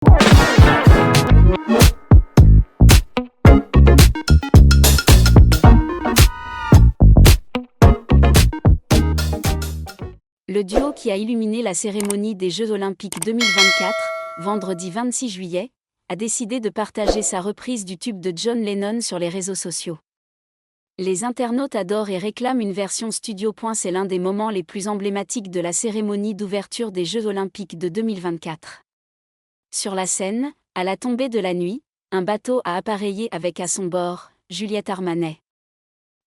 Le duo qui a illuminé la cérémonie des Jeux Olympiques 2024, vendredi 26 juillet, a décidé de partager sa reprise du tube de John Lennon sur les réseaux sociaux. Les internautes adorent et réclament une version studio. C'est l'un des moments les plus emblématiques de la cérémonie d'ouverture des Jeux Olympiques de 2024. Sur la scène, à la tombée de la nuit, un bateau a appareillé avec à son bord, Juliette Armanet.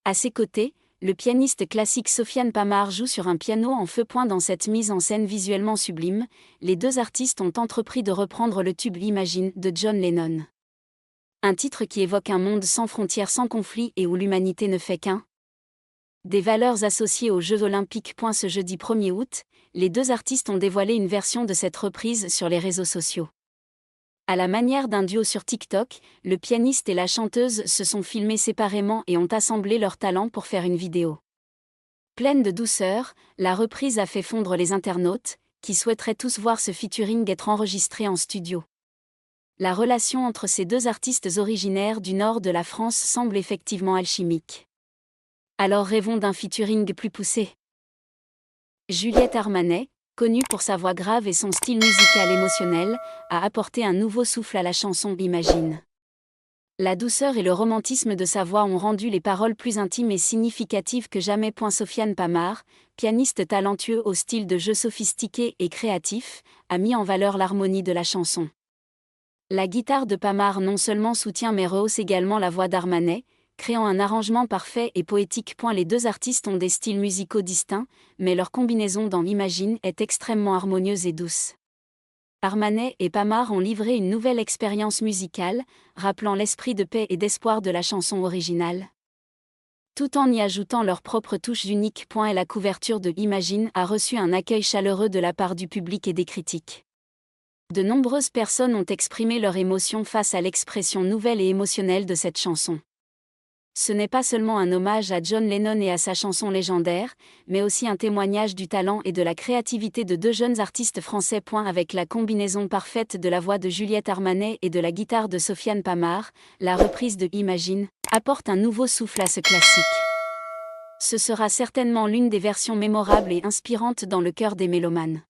À ses côtés, le pianiste classique Sofiane Pamart joue sur un piano en feu. Dans cette mise en scène visuellement sublime, les deux artistes ont entrepris de reprendre le tube Imagine de John Lennon. Un titre qui évoque un monde sans frontières, sans conflit et où l'humanité ne fait qu'un. Des valeurs associées aux Jeux Olympiques. Ce jeudi 1er août, les deux artistes ont dévoilé une version de cette reprise sur les réseaux sociaux. À la manière d'un duo sur TikTok, le pianiste et la chanteuse se sont filmés séparément et ont assemblé leurs talents pour faire une vidéo. Pleine de douceur, la reprise a fait fondre les internautes, qui souhaiteraient tous voir ce featuring être enregistré en studio. La relation entre ces deux artistes originaires du nord de la France semble effectivement alchimique. Alors rêvons d'un featuring plus poussé. Juliette Armanet, connue pour sa voix grave et son style musical émotionnel, a apporté un nouveau souffle à la chanson Imagine. La douceur et le romantisme de sa voix ont rendu les paroles plus intimes et significatives que jamais. Sofiane Pamart, pianiste talentueux au style de jeu sophistiqué et créatif, a mis en valeur l'harmonie de la chanson. La guitare de Pamart non seulement soutient mais rehausse également la voix d'Armanet, créant un arrangement parfait et poétique. Les deux artistes ont des styles musicaux distincts, mais leur combinaison dans Imagine est extrêmement harmonieuse et douce. Armanet et Pamart ont livré une nouvelle expérience musicale, rappelant l'esprit de paix et d'espoir de la chanson originale, tout en y ajoutant leur propre touche unique. Et la couverture de Imagine a reçu un accueil chaleureux de la part du public et des critiques. De nombreuses personnes ont exprimé leur émotion face à l'expression nouvelle et émotionnelle de cette chanson. Ce n'est pas seulement un hommage à John Lennon et à sa chanson légendaire, mais aussi un témoignage du talent et de la créativité de deux jeunes artistes français. Avec la combinaison parfaite de la voix de Juliette Armanet et de la guitare de Sofiane Pamart, la reprise de Imagine apporte un nouveau souffle à ce classique. Ce sera certainement l'une des versions mémorables et inspirantes dans le cœur des mélomanes.